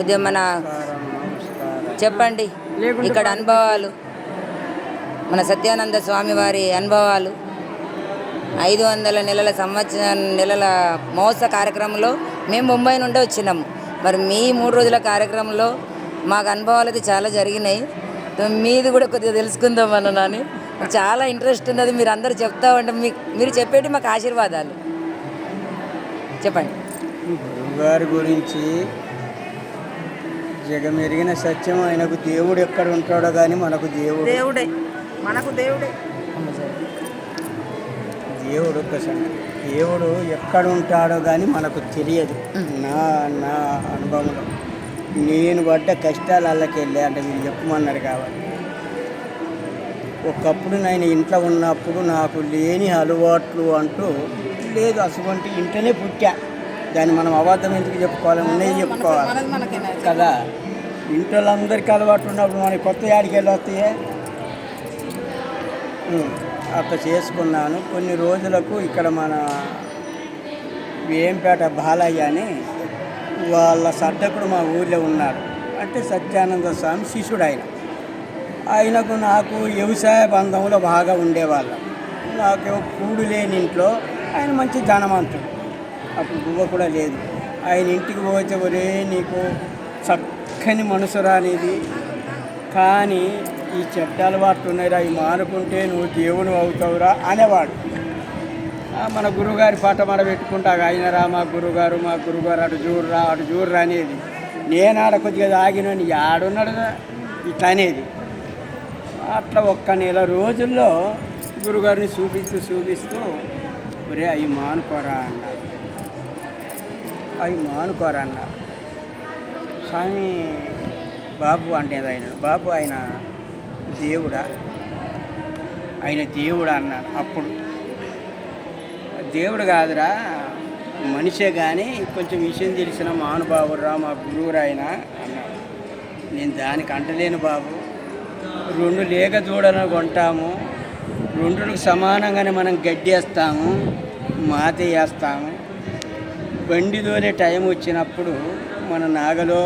కొద్దిగా మన చెప్పండి ఇక్కడ అనుభవాలు, మన సత్యానంద స్వామి వారి అనుభవాలు, 500 నెలల మహోత్సవ కార్యక్రమంలో మేము ముంబై నుండి వచ్చినాము. మరి మీ 3 రోజుల కార్యక్రమంలో మాకు అనుభవాలు అయితే చాలా జరిగినాయి. మీది కూడా కొద్దిగా తెలుసుకుందాం అన్నాను. చాలా ఇంట్రెస్ట్ ఉన్నది. మీరు అందరూ చెప్తా ఉంటే మీరు చెప్పేటి మాకు ఆశీర్వాదాలు చెప్పండి. గురుగారి గురించి జగమెరిగిన సత్యం, ఆయనకు దేవుడు ఎక్కడ ఉంటాడో కానీ మనకు దేవుడే దేవుడు దేవుడు ఎక్కడ ఉంటాడో కానీ మనకు తెలియదు. నా అనుభవంలో నేను పడ్డ కష్టాలు వాళ్ళకి వెళ్ళా అంటే మీరు చెప్పమన్నారు కాబట్టి. ఒకప్పుడు నేను ఇంట్లో ఉన్నప్పుడు నాకు లేని అలవాట్లు అంటూ లేదు. అటువంటి ఇంట్లోనే పుట్టా. దాన్ని మనం అబద్ధం ఎందుకు చెప్పుకోవాలి, ఉన్నది చెప్పుకోవాలి కదా. ఇంట్లో అందరికీ అలవాట్లు ఉన్నప్పుడు మనకి కొత్త యాడికి వెళ్ళి వస్తాయే. అట్లా చేసుకున్నాను. కొన్ని రోజులకు ఇక్కడ మన వేంపేట బాలయ్య అని వాళ్ళ సర్దకుడు మా ఊళ్ళో ఉన్నాడు. అంటే సత్యానంద స్వామి శిష్యుడు ఆయనకు నాకు వ్యవసాయ బంధంలో బాగా ఉండేవాళ్ళం. నాకు కూడు లేని ఇంట్లో ఆయన మంచి ధనవంతుడు. అప్పుడు గువ్వ కూడా లేదు. ఆయన ఇంటికి పోతే ఒరే నీకు చక్కని మనసురా అనేది, కానీ ఈ చెడ్డ అలవాట్లు ఉన్నాయిరా, అవి మానుకుంటే నువ్వు దేవుడు అవుతావురా అనేవాడు. మన గురువుగారి పాట మన పెట్టుకుంటా అయినరా మా గురుగారు అటు చూడరా అనేది. నేను ఆడ కొద్దిగా ఆగినని ఆడున్నాడు ఇట్లా అనేది. అట్లా 1 నెల రోజుల్లో గురుగారిని చూపిస్తూ ఒరే అవి మానుకోరా అన్నారు. స్వామి బాబు అంటే బాబు ఆయన దేవుడా అన్నాడు. అప్పుడు దేవుడు కాదురా మనిషే, కానీ కొంచెం విషయం తెలిసిన మహానుభావుడురా మా గురువురా ఆయన అన్నాడు. నేను దానికి అంటలేను బాబు. 2 లేక దూడలను కొంటాము, 2కు సమానంగానే మనం గడ్డేస్తాము, మాతే వేస్తాము. బండి దోలే టైం వచ్చినప్పుడు మన నాగలో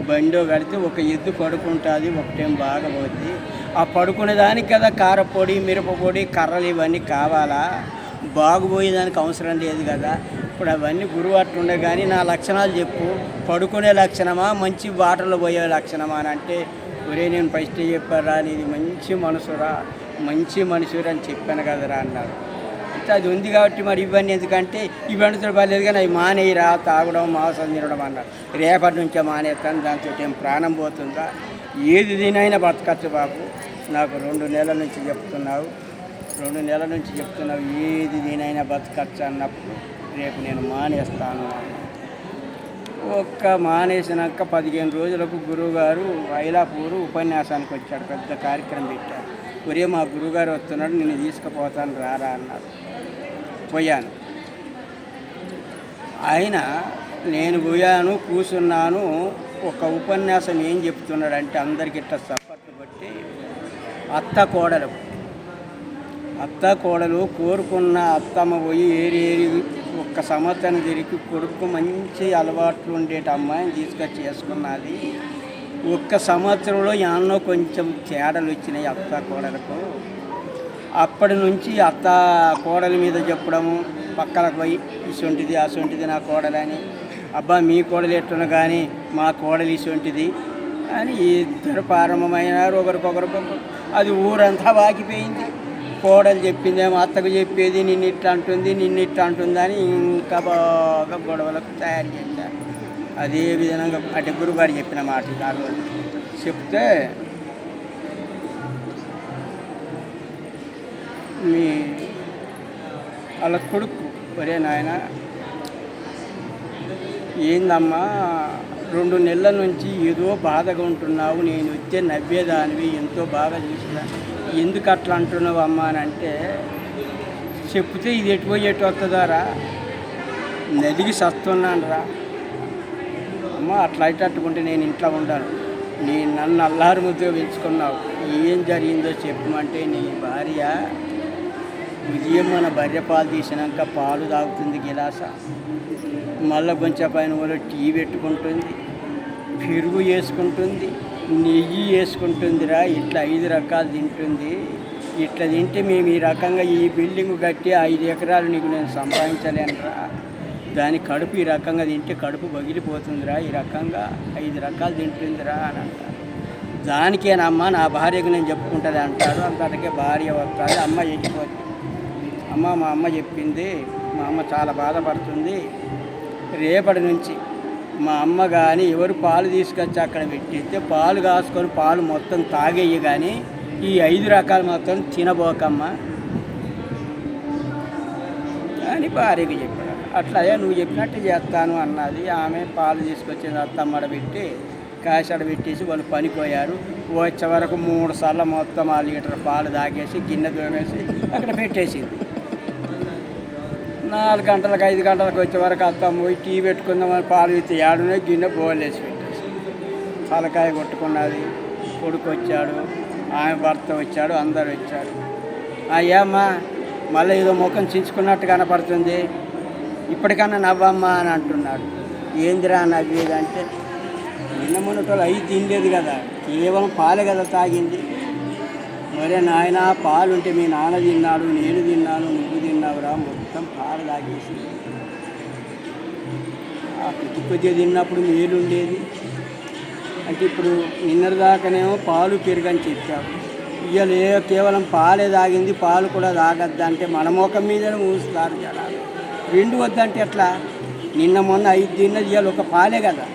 బండో కడితే ఒక ఎద్దు పడుకుంటుంది, ఒకటేం బాగా పోద్ది. ఆ పడుకునే దానికి కదా కారపొడి, మిరపపొడి, కర్రలు ఇవన్నీ కావాలా, బాగుపోయేదానికి అవసరం లేదు కదా. ఇప్పుడు అవన్నీ గురువు అట్లుండే. కానీ నా లక్షణాలు చెప్పు, పడుకునే లక్షణమా మంచి వాటర్లో పోయే లక్షణమా అని అంటే, ఒరే నేను ఫస్ట్ చెప్పారా నీది మంచి మనసురా, మంచి మనుషురా అని చెప్పాను కదరా అన్నాడు. అయితే అది ఉంది కాబట్టి మరి ఇవన్నీ ఎందుకంటే ఇవన్నీ పర్లేదు కానీ అవి మానేయరా, తాగడం మాంసం తినడం అన్నాడు. రేపటి నుంచే మానేస్తాను, దాంతో ఏం ప్రాణం పోతుందా, ఏది దీనైనా బతకచ్చు బాబు. నాకు 2 నెలల నుంచి చెప్తున్నావు, ఏది దీనైనా బతకచ్చు అన్నప్పుడు రేపు నేను మానేస్తాను. మానేసినాక 15 రోజులకు గురువుగారు ఐలాపూరు ఉపన్యాసానికి వచ్చాడు. పెద్ద కార్యక్రమం పెట్టాడు. ఒరే మా గురువుగారు వస్తున్నాడు, నిన్ను తీసుకుపోతాను రారా అన్నాడు. పోయాను. ఆయన నేను పోయాను, కూర్చున్నాను. ఒక ఉపన్యాసం ఏం చెప్తున్నాడంటే అందరికి ఇట్లా సపోర్ట్లు బట్టి అత్త కోడలు కోరుకున్న అత్తమ్మ పోయి ఏరి 1 సంవత్సరం తిరిగి కొడుకు మంచి అలవాట్లు ఉండేటి అమ్మాయిని తీసుకొచ్చి చేసుకున్నది. 1 సంవత్సరంలో ఎన్నో కొంచెం తేడాలు వచ్చినాయి అత్త కోడలకు. అప్పటి నుంచి అత్త కోడల మీద చెప్పడము, పక్కలకు పోయి ఇసొంటిది అసొంటిది నా కోడలని, అబ్బా మీ కోడలు ఎట్టున్నా కానీ మా కోడలు ఇసొంటిది అని ఇద్దరు ప్రారంభమైనారు. ఒకరికొకరు అది ఊరంతా వాకిపోయింది. కోడలు చెప్పిందేమో అత్తకు చెప్పేది నిన్నిట్లా అంటుంది అని ఇంకా బాగా గొడవలకు తయారు చేశారు. అదే విధంగా అంటే గురుగారు చెప్పిన మాట ఆ రోజు చెప్తే, మీ వాళ్ళ కొడుకు ఒరే నాయన ఏందమ్మా 2 నెలల నుంచి ఏదో బాధగా ఉంటున్నావు, నేను వచ్చే నవ్వేదానివి ఎంతో బాగా చూసిన, ఎందుకు అట్లా అంటున్నావు అమ్మ అని అంటే, చెప్తే ఇది ఎటు వస్తుందారా, నదికి సస్తున్నాను రా అమ్మ, అట్లా అట్టుకుంటే నేను ఇంట్లో ఉండను, నన్ను అల్లారు ముద్దుగా పెంచుకున్నావు, ఏం జరిగిందో చెప్పమంటే నీ భార్య ఉదయం మన బర్రె పాలు తీసినాక పాలు తాగుతుంది గిలాస, మళ్ళీ కొంచెం పైన టీ పెట్టుకుంటుంది, పెరుగు వేసుకుంటుంది, నెయ్యి వేసుకుంటుందిరా. ఇట్లా 5 రకాలు తింటుంది. ఇట్లా తింటే మేము ఈ రకంగా ఈ బిల్డింగ్ కట్టి 5 ఎకరాలు నీకు నేను సంపాదించలేనురా. దాని కడుపు ఈ రకంగా తింటే కడుపు పగిలిపోతుందిరా. ఈ రకంగా 5 రకాలు తింటుందిరా అని అంటారు. దానికేనమ్మా నా భార్యకు నేను చెప్పుకుంటుంది అంటాడు. అంతటికే భార్య వస్తుంది, అమ్మ వెళ్ళిపోతుంది. మా అమ్మ చెప్పింది, మా అమ్మ చాలా బాధపడుతుంది. రేపటి నుంచి మా అమ్మ కానీ ఎవరు పాలు తీసుకొచ్చి అక్కడ పెట్టిస్తే పాలు కాసుకొని పాలు మొత్తం తాగేయి, కానీ ఈ 5 రకాలు మొత్తం తినబోకమ్మా అని భార్యకి చెప్పాడు. అట్లాగే నువ్వు చెప్పినట్టు చేస్తాను అన్నది. ఆమె పాలు తీసుకొచ్చి అత్తమ్మడ పెట్టి కాసాడ పెట్టేసి వాళ్ళు పనిపోయారు. వచ్చే వరకు 3 సార్లు మొత్తం 1 లీటర్ పాలు తాగేసి గిన్నె తోమేసి అక్కడ పెట్టేసింది. 4 గంటలకు 5 గంటలకు వచ్చే వరకు అత్తమ్మ పోయి టీ పెట్టుకుందామని పాలు ఇస్తే ఏడునే గిన్నె బోలేసి పెట్టేసి తలకాయ కొట్టుకున్నది. కొడుకు వచ్చాడు, ఆమె భర్త వచ్చాడు, అందరు వచ్చాడు. అయ్యమ్మా మళ్ళీ ఏదో ముఖం చించుకున్నట్టు కనపడుతుంది, ఇప్పటికన్నా నవ్వమ్మా అని అంటున్నాడు. ఏందిరా నవ్వేదంటే, నిన్న మొన్నటోళ్ళు 5 తినలేదు కదా, కేవలం పాలే కదా తాగింది. మరే నాయన పాలు ఉంటే మీ నాన్న తిన్నాడు, నేను తిన్నాను, నువ్వు తిన్నావురా, మొత్తం పాలు తాగేసి. ఆ కొద్దిగా తిన్నప్పుడు మేలు ఉండేది అంటే ఇప్పుడు నిన్నటిదాకానేమో పాలు పెరుగని చెప్పావు, ఇవాళ కేవలం పాలే తాగింది, పాలు కూడా తాగద్దంటే మన ముఖం మీదనే ఊస్తారు జనాలు. 2 వద్దంటే ఎట్లా? నిన్న మొన్న 5 తిన్నది, ఇవాళ ఒక పాలే కదా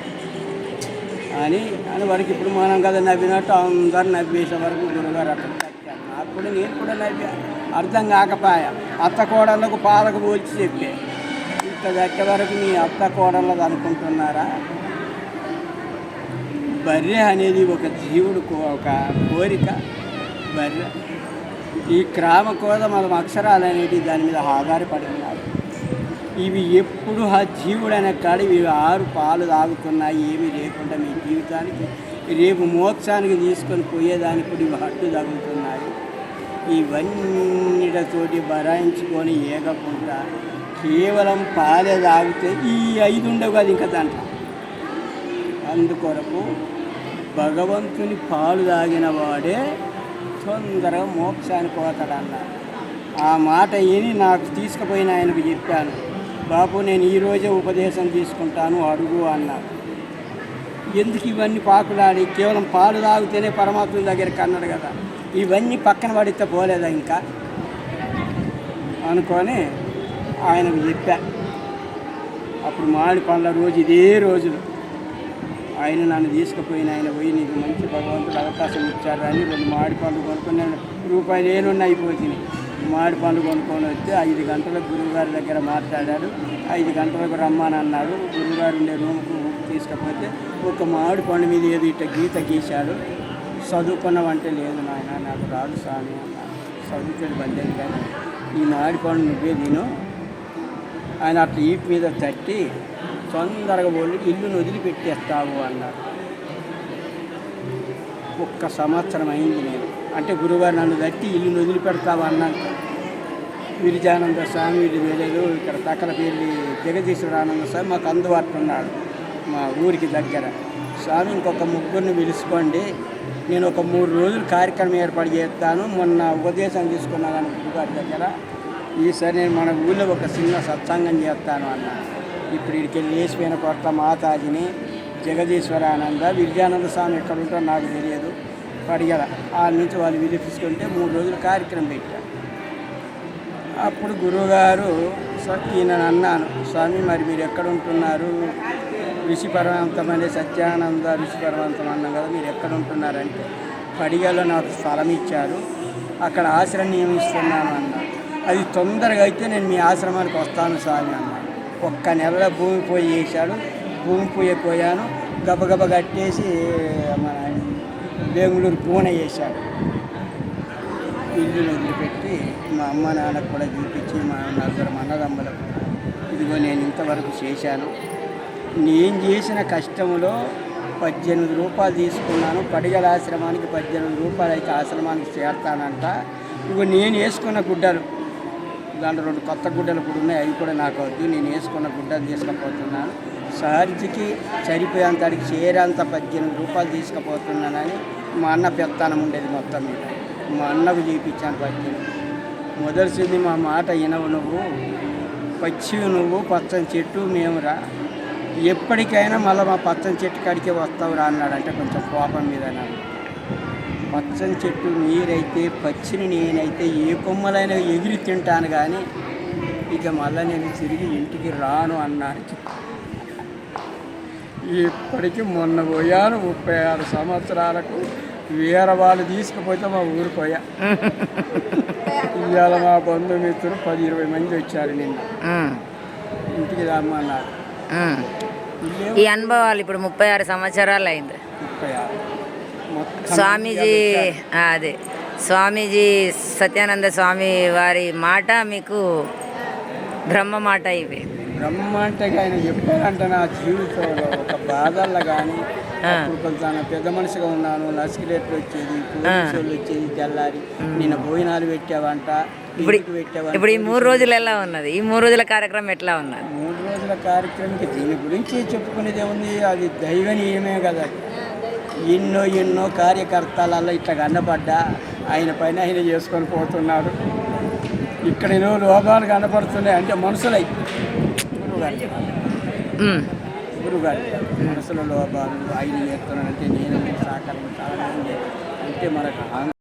అని వరకు ఇప్పుడు మనం కదా నవ్వినట్టు అందరు నవ్వేసే వరకు గురుగారు అట్లా తగ్గాను. నాకు కూడా నేను కూడా నవ్వా, అర్థం కాకపాయ. అత్త కోడళ్ళకు పాలకు పోల్చి చెప్పే, ఇంత దక్కే వరకు మీ అత్త కోడళ్ళది అనుకుంటున్నారా? బర్రె అనేది ఒక జీవుడు, ఒక కోరిక. బర్రె ఈ క్రామ కోద మనం అక్షరాలు అనేవి దాని మీద ఆధారపడి ఉన్నారు. ఇవి ఎప్పుడు ఆ జీవుడు అనే కాడ ఇవి 6 పాలు తాగుతున్నాయి, ఏమీ లేకుండా మీ జీవితానికి రేపు మోక్షానికి తీసుకొని పోయేదానికి కూడా ఇవి హట్టు తగులుతున్నాయి. ఇవన్నిటితోటి బరాయించుకొని ఏగకుండా కేవలం పాలే తాగితే ఈ 5 ఉండవు కదా ఇంకా దాంట్లో. అందుకొరకు భగవంతుని పాలు తాగిన వాడే తొందరగా మోక్షానికి పోతాడన్నారు. ఆ మాట విని నాకు తీసుకుపోయిన ఆయనకు చెప్పాను, బాబు నేను ఈరోజే ఉపదేశం తీసుకుంటాను అడుగు అన్నారు. ఎందుకు ఇవన్నీ పాకులాడి కేవలం పాలు తాగితేనే పరమాత్మ దగ్గరికి అన్నాడు కదా, ఇవన్నీ పక్కన పడితే పోలేదా ఇంకా అనుకొని ఆయనకు చెప్పా. అప్పుడు మామిడి పండ్ల రోజు ఇదే రోజులు ఆయన నన్ను తీసుకుపోయిన ఆయన పోయి నీకు మంచి భగవంతుడు అవకాశం ఇచ్చారు అని 2 మామిడి పండ్లు కొనుక్కొని రూపాయలు ఏనున్న అయిపోతుంది. మామిడి పండ్లు కొనుక్కొని వస్తే 5 గంటలకు గురువుగారి దగ్గర మాట్లాడాడు. 5 గంటలకు రమ్మని అన్నాడు. గురువుగారు ఉండే రూమ్కు తీసుకపోతే ఒక మామిడి పండు మీద ఏదో ఇట్ట గీత గీశాడు. చదువుకున్నావంటే లేదు నాయన నాకు రాదు స్వామి అన్నాడు. చదువుతాడు బందేది కానీ ఈ మామిడి పండు నువ్వే తిను. ఆయన అట్లా ఈపు మీద తట్టి తొందరగా పోలి ఇల్లును వదిలిపెట్టేస్తావు అన్నారు. 1 సంవత్సరం అయింది నేను అంటే గురువారు నన్ను తట్టి ఇల్లును వదిలిపెడతావు అన్నాక విరిజానంద స్వామి వీళ్ళు వెళ్ళారు. ఇక్కడ తక్కలపల్లి జగదీశ్వరానంద స్వామి మాకు అందుబాటులో ఉన్నాడు మా ఊరికి దగ్గర. స్వామి ఇంకొక 3 పిలుచుకోండి, నేను ఒక 3 రోజులు కార్యక్రమం ఏర్పాటు చేస్తాను. మొన్న ఉపదేశం తీసుకున్నాను గురుగారి దగ్గర, ఈసారి నేను మన ఊళ్ళో ఒక చిన్న సత్సంగం చేస్తాను అన్నాను. ఇప్పుడు ఇక్కడికి లేచిపోయిన కొత్త మాతాజిని జగదీశ్వరానంద విద్యానంద స్వామి ఎక్కడ ఉంటారో నాకు తెలియదు, పడిగల ఆ నుంచి వాళ్ళు విలిపించుకుంటే 3 రోజులు కార్యక్రమం పెట్టారు. అప్పుడు గురువుగారు ఈయన అన్నాను, స్వామి మరి మీరు ఎక్కడ ఉంటున్నారు? ఋషి పరమాంతం అనే సత్యానంద ఋషి పరమాంతం అన్నాం కదా, మీరు ఎక్కడ ఉంటున్నారంటే పడిగలో నాకు స్థలం ఇచ్చారు, అక్కడ ఆశ్రమం నియమిస్తున్నాను అన్నారు. అది తొందరగా అయితే నేను మీ ఆశ్రమానికి వస్తాను స్వామి అన్నాను. 1 నెలలో భూమి పూజ చేశాడు. భూమి పూజ పోయాను, గబగబ కట్టేసి మన బెంగళూరు పూణె చేశాడు. ఇల్లును వదిలిపెట్టి మా అమ్మ నాన్నకు కూడా చూపించి మా 4 అన్నదమ్ములకు ఇదిగో నేను ఇంతవరకు చేశాను. నేను చేసిన కష్టములో 18 రూపాయలు తీసుకున్నాను. పడిగల ఆశ్రమానికి 18 రూపాయలు అయితే ఆశ్రమానికి చేరతానంట. ఇగో నేను వేసుకున్న గుడ్డలు, దాంట్లో 2 కొత్త గుడ్డలు కూడా ఉన్నాయి, అవి కూడా నాకు వద్దు, నేను వేసుకున్న గుడ్డలు తీసుకుపోతున్నాను. ఛార్జీకి సరిపోయేంతడికి చేరేంత 18 రూపాయలు తీసుకుపోతున్నానని మా అన్న పెత్తనం ఉండేది మొత్తం మీద. మా అన్నకు చూపించాను 18. మొదటిసింది మా మాట వినవు నువ్వు, పచ్చివి నువ్వు, పచ్చని చెట్టు మేమురా, ఎప్పటికైనా మళ్ళీ మా పచ్చని చెట్టు కాడికే వస్తావురా అన్నాడంటే కొంచెం కోపం మీద నాకు. పచ్చని చెట్టు మీరైతే పచ్చిని నేనైతే ఏ కొమ్మలైనా ఎగిరి తింటాను కానీ ఇక మళ్ళీ నేను తిరిగి ఇంటికి రాను అన్నాను. ఇప్పటికీ మొన్న పోయాను 36 సంవత్సరాలకు. వేరే వాళ్ళు తీసుకుపోతే మా ఊరు పోయా. ఇవాళ మా బంధుమిత్రులు 10-20 మంది వచ్చారు నిన్న ఇంటికి రమ్మన్నారు. ఈ అనుభవాలు ఇప్పుడు 36 సంవత్సరాలు అయింది. 36 మొత్తం స్వామీజీ అదే స్వామీజీ సత్యానంద స్వామి వారి మాట మీకు బ్రహ్మ మాట ఇవి. బ్రహ్మ అంటే ఆయన చెప్పారంటే నా జీవితంలో ఒక బాధల్లో కానీ కొంచెం పెద్ద మనిషిగా ఉన్నాను, నసికిలేట్లు వచ్చేది, పోలీసులు వచ్చేది, తెల్లారి నిన్న భోజనాలు పెట్టావంట, ఇంటికి పెట్టావంట. ఇప్పుడు ఈ 3 రోజులు ఎలా ఉన్నది? ఈ 3 రోజుల కార్యక్రమం ఎట్లా ఉన్నది? 3 రోజుల కార్యక్రమంకి దీని గురించి చెప్పుకునేది ఏముంది, అది దైవనీయమే కదా. ఎన్నో కార్యకర్తలలో ఇట్లా కనపడ్డా ఆయన పైన ఆయన చేసుకొని పోతున్నాడు. ఇక్కడ ఎన్నో లోపాలు కనపడుతున్నాయి అంటే మనుషులై గురుగారు మనసులో లోపాలు ఆయన చేస్తున్నాడంటే నేను సహకరించాలని అంటే మనకు